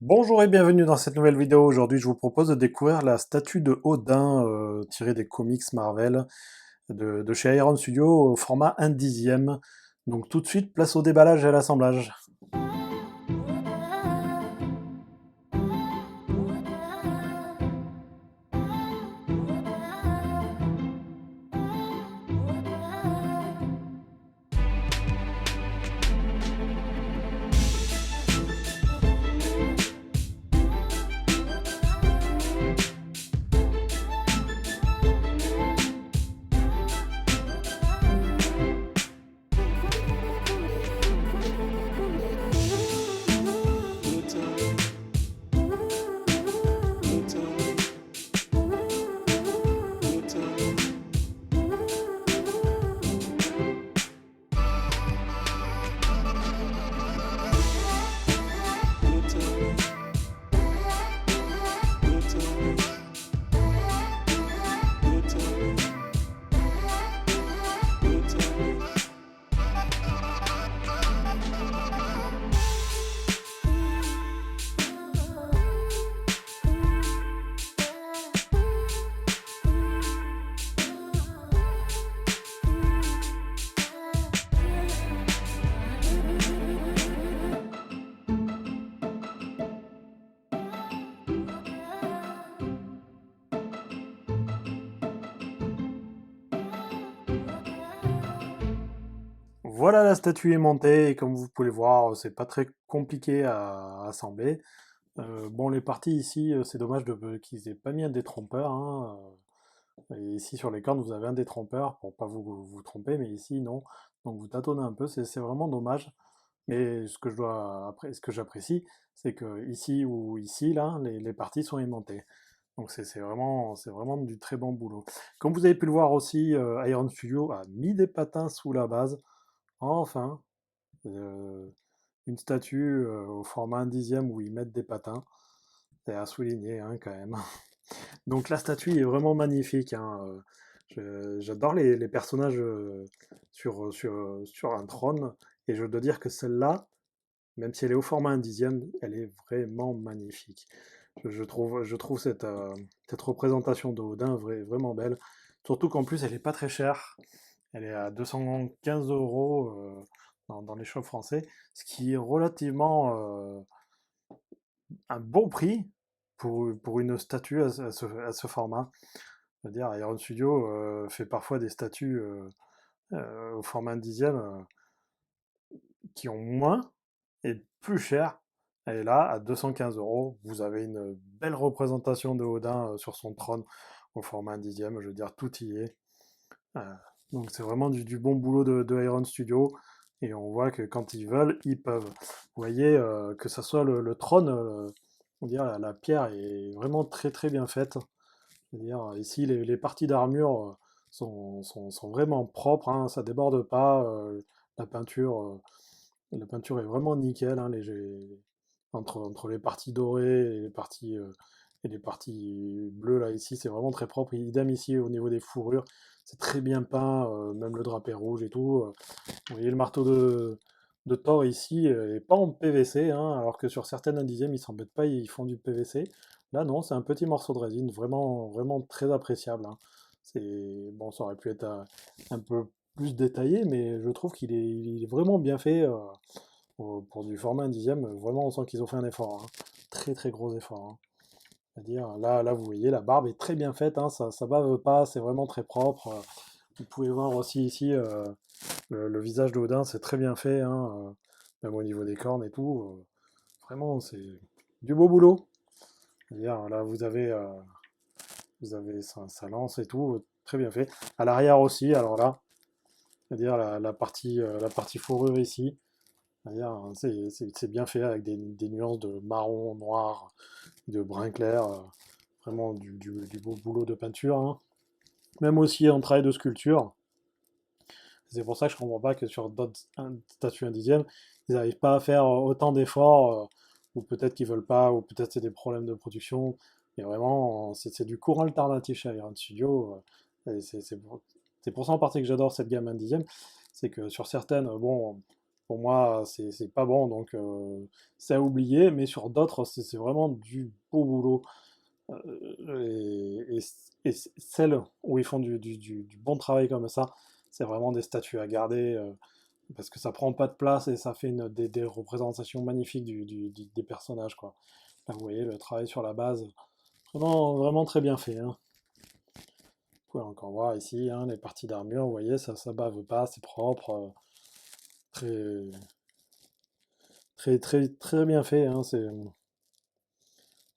Bonjour et bienvenue dans cette nouvelle vidéo. Aujourd'hui, je vous propose de découvrir la statue de Odin tirée des comics Marvel de chez Iron Studio au format 1/10. Donc tout de suite, place au déballage et à l'assemblage. Voilà, la statue est montée et comme vous pouvez le voir, c'est pas très compliqué à assembler. Bon, les parties ici, c'est dommage qu'ils aient pas mis un détrompeur, hein. Et ici sur les cornes, vous avez un détrompeur pour pas vous tromper, mais ici non. Donc vous tâtonnez un peu, c'est vraiment dommage. Mais ce que j'apprécie, c'est que ici ou ici, là, les parties sont aimantées. Donc c'est vraiment du très bon boulot. Comme vous avez pu le voir aussi, Iron Studio a mis des patins sous la base. Enfin, euh, une statue au format 1/10 où ils mettent des patins. C'est à souligner, hein, quand même. Donc la statue est vraiment magnifique, hein. J'adore les personnages sur un trône. Et je dois dire que celle-là, même si elle est au format 1/10, elle est vraiment magnifique. Je trouve cette représentation de Odin vraiment belle. Surtout qu'en plus, elle n'est pas très chère. Elle est à 215 euros dans les shops français, ce qui est relativement un bon prix pour une statue à ce format. Je veux dire, Iron Studio fait parfois des statues au format 1/10 qui ont moins et plus cher. Et là, à 215 euros, vous avez une belle représentation de Odin sur son trône au format 1/10. Je veux dire, tout y est. Euh, donc c'est vraiment du bon boulot de Iron Studio. Et on voit que quand ils veulent, ils peuvent. Vous voyez, que ce soit le trône, on dirait la pierre est vraiment très très bien faite. C'est-à-dire, ici, les parties d'armure sont vraiment propres, hein, ça déborde pas. La peinture, la peinture est vraiment nickel, hein, entre les parties dorées et les parties bleues, là, ici, c'est vraiment très propre. Idem ici, au niveau des fourrures, c'est très bien peint, même le drapé rouge et tout. Vous voyez, le marteau de Thor ici est pas en PVC, hein, alors que sur certaines indizièmes, ils s'embêtent pas, ils font du PVC. Là, non, c'est un petit morceau de résine, vraiment, vraiment très appréciable, hein. Bon, ça aurait pu être un peu plus détaillé, mais je trouve il est vraiment bien fait pour du format 1/10. Vraiment, on sent qu'ils ont fait un effort, hein. Très, très gros effort, hein. C'est-à-dire, là, vous voyez, la barbe est très bien faite, hein, ça bave pas, c'est vraiment très propre. Vous pouvez voir aussi ici le visage d'Odin, c'est très bien fait, hein, même au niveau des cornes et tout. Vraiment, c'est du beau boulot. C'est-à-dire, là, vous avez sa lance et tout, très bien fait. À l'arrière aussi, alors là, c'est-à-dire la partie fourrure ici, c'est-à-dire, c'est bien fait avec des nuances de marron, noir, de brun clair. Vraiment du beau boulot de peinture, hein. Même aussi en travail de sculpture. C'est pour ça que je comprends pas que sur d'autres statues indigènes, ils n'arrivent pas à faire autant d'efforts, ou peut-être qu'ils veulent pas, ou peut-être c'est des problèmes de production. Mais vraiment, c'est du courant alternatif chez Iron Studio. Et c'est pour ça en partie que j'adore cette gamme indigène. C'est que sur certaines, bon, pour moi, c'est pas bon, donc c'est à oublier, mais sur d'autres, c'est vraiment du beau boulot. Et celles où ils font du bon travail comme ça, c'est vraiment des statues à garder, parce que ça prend pas de place et ça fait des représentations magnifiques des personnages, quoi. Là, vous voyez le travail sur la base, vraiment, vraiment très bien fait, hein. Vous pouvez encore voir ici, hein, les parties d'armure, vous voyez, ça bave pas, c'est propre, très, très bien fait, hein, vous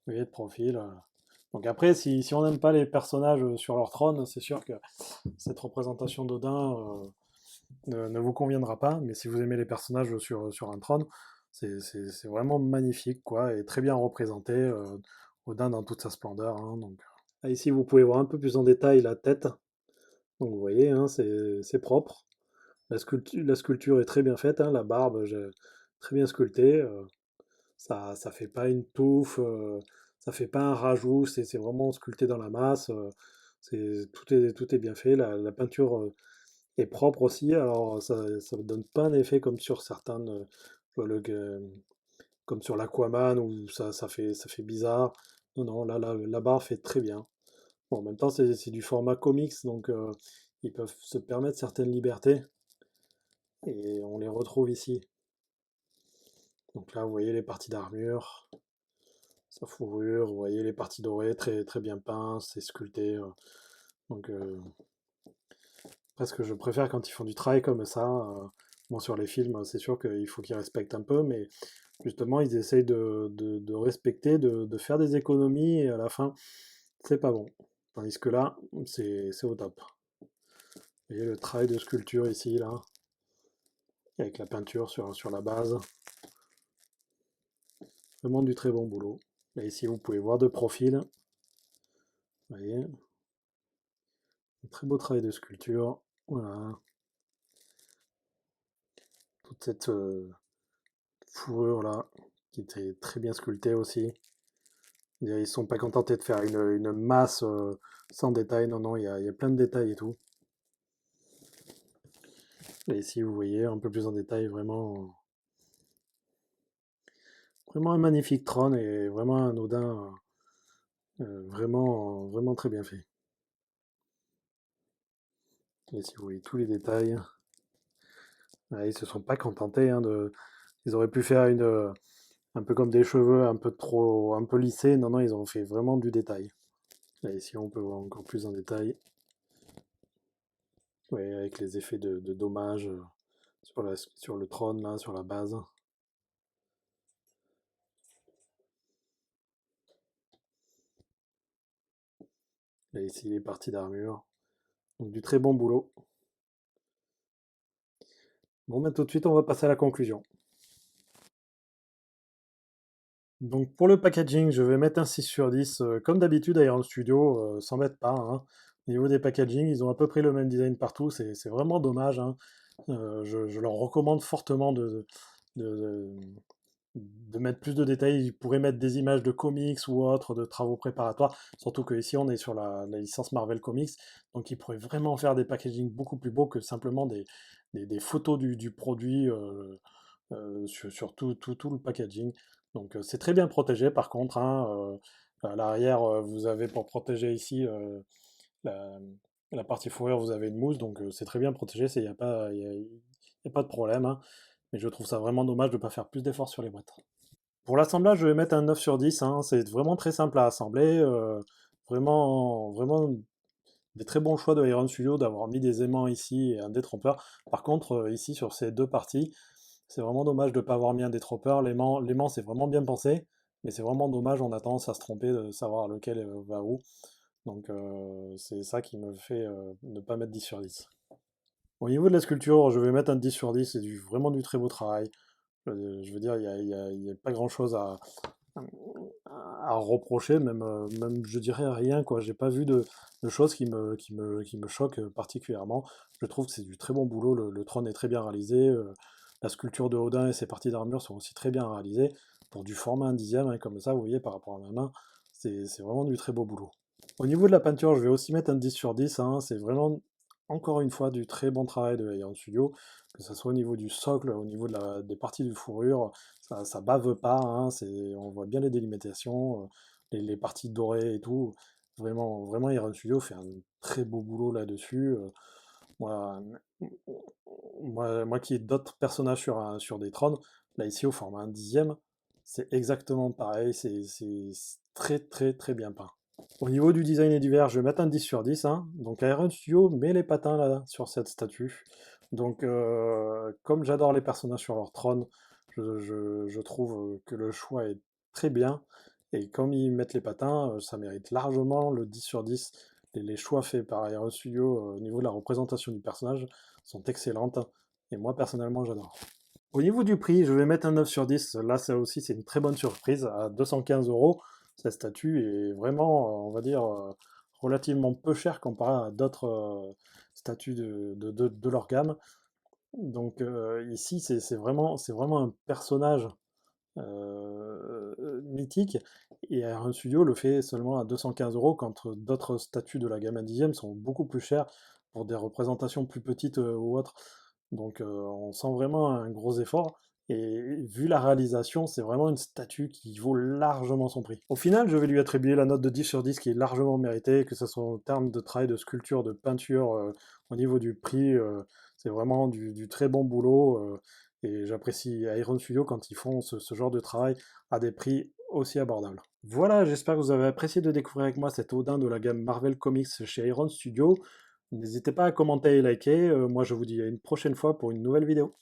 voyez, de profil. Donc après, si on n'aime pas les personnages sur leur trône, c'est sûr que cette représentation d'Odin ne vous conviendra pas, mais si vous aimez les personnages sur un trône, c'est vraiment magnifique, quoi, et très bien représenté, Odin dans toute sa splendeur, hein, donc. Là, ici, vous pouvez voir un peu plus en détail la tête, donc vous voyez, hein, c'est propre. La sculpture est très bien faite, hein, la barbe, très bien sculptée, ça fait pas une touffe, ça fait pas un rajout, c'est vraiment sculpté dans la masse, tout est bien fait, la peinture est propre aussi, alors ça ne donne pas un effet comme sur certaines, comme sur l'Aquaman où ça fait bizarre. Non, non, là, la barre fait très bien. Bon, en même temps, c'est du format comics, donc ils peuvent se permettre certaines libertés, et on les retrouve ici. Donc là, vous voyez les parties d'armure, sa fourrure, vous voyez les parties dorées, très, très bien peintes, c'est sculpté. Donc, presque je préfère quand ils font du travail comme ça. Bon, sur les films, c'est sûr qu'il faut qu'ils respectent un peu, mais justement, ils essayent de respecter, de faire des économies, et à la fin, c'est pas bon. Tandis que là, c'est au top. Vous voyez le travail de sculpture ici, là, avec la peinture sur la base. Vraiment du très bon boulot. Et ici, vous pouvez voir de profil. Vous voyez, un très beau travail de sculpture. Voilà, toute cette fourrure là, qui était très bien sculptée aussi. Ils ne sont pas contentés de faire une masse sans détail. Non, non, il y a plein de détails et tout. Et ici, vous voyez un peu plus en détail, vraiment, vraiment un magnifique trône et vraiment un Odin vraiment, vraiment très bien fait. Et ici, vous voyez tous les détails. Ouais, ils se sont pas contentés, hein, Ils auraient pu faire un peu comme des cheveux un peu trop, un peu lissés. Non, non, ils ont fait vraiment du détail. Là, ici, on peut voir encore plus en détail. Ouais, avec les effets de dommages sur le trône, là, sur la base. Et ici, les parties d'armure. Donc, du très bon boulot. Bon, bah, tout de suite, on va passer à la conclusion. Donc, pour le packaging, je vais mettre un 6 sur 10. Comme d'habitude, Iron Studio s'embête pas, hein. Au niveau des packaging, ils ont à peu près le même design partout. C'est vraiment dommage, hein. Je leur recommande fortement de, de mettre plus de détails. Ils pourraient mettre des images de comics ou autres, de travaux préparatoires. Surtout que ici on est sur la licence Marvel Comics. Donc ils pourraient vraiment faire des packaging beaucoup plus beaux que simplement des photos du produit sur tout le packaging. Donc c'est très bien protégé par contre, hein. À l'arrière, vous avez pour protéger ici la, la partie fourrure, vous avez une mousse. Donc c'est très bien protégé. Il n'y a pas, y a pas de problème, hein. Mais je trouve ça vraiment dommage de ne pas faire plus d'efforts sur les boîtes. Pour l'assemblage, je vais mettre un 9 sur 10, hein. C'est vraiment très simple à assembler. Vraiment, vraiment des très bons choix de Iron Studio d'avoir mis des aimants ici et un détrompeur. Par contre, ici, sur ces deux parties, c'est vraiment dommage de ne pas avoir mis un détrompeur. L'aimant, c'est vraiment bien pensé, mais c'est vraiment dommage, on a tendance à se tromper de savoir lequel va où. Donc, c'est ça qui me fait ne pas mettre 10 sur 10. Au niveau de la sculpture, je vais mettre un 10 sur 10, c'est vraiment du très beau travail. Je veux dire, il y a pas grand-chose à reprocher, même je dirais rien, quoi. J'ai pas vu de choses qui me choquent particulièrement. Je trouve que c'est du très bon boulot, le trône est très bien réalisé, la sculpture de Odin et ses parties d'armure sont aussi très bien réalisées. Pour du format 1/10, hein, comme ça, vous voyez, par rapport à ma main, c'est vraiment du très beau boulot. Au niveau de la peinture, je vais aussi mettre un 10 sur 10, hein. C'est vraiment encore une fois du très bon travail de Iron Studio, que ce soit au niveau du socle, au niveau des parties de fourrure, ça bave pas, hein, on voit bien les délimitations, les parties dorées et tout. Vraiment, vraiment Iron Studio fait un très beau boulot là-dessus. Moi, moi qui ai d'autres personnages sur des trônes, là ici au format 1/10, c'est exactement pareil, c'est très très très bien peint. Au niveau du design et du verre, je vais mettre un 10 sur 10, hein. Donc Iron Studio met les patins là sur cette statue. Donc comme j'adore les personnages sur leur trône, je trouve que le choix est très bien. Et comme ils mettent les patins, ça mérite largement le 10 sur 10. Les choix faits par Iron Studio au niveau de la représentation du personnage sont excellentes. Et moi personnellement j'adore. Au niveau du prix, je vais mettre un 9 sur 10. Là, ça aussi, c'est une très bonne surprise. À 215 euros, cette statue est vraiment, on va dire, relativement peu chère comparé à d'autres statues de leur gamme. Donc ici, c'est vraiment un personnage mythique. Et Iron Studio le fait seulement à 215 euros quand d'autres statues de la gamme à dixième sont beaucoup plus chères pour des représentations plus petites ou autres. Donc on sent vraiment un gros effort. Et vu la réalisation, c'est vraiment une statue qui vaut largement son prix. Au final, je vais lui attribuer la note de 10 sur 10 qui est largement méritée, que ce soit en termes de travail de sculpture, de peinture, au niveau du prix, c'est vraiment du très bon boulot. Et j'apprécie Iron Studio quand ils font ce genre de travail à des prix aussi abordables. Voilà, j'espère que vous avez apprécié de découvrir avec moi cet Odin de la gamme Marvel Comics chez Iron Studio. N'hésitez pas à commenter et liker. Moi, je vous dis à une prochaine fois pour une nouvelle vidéo.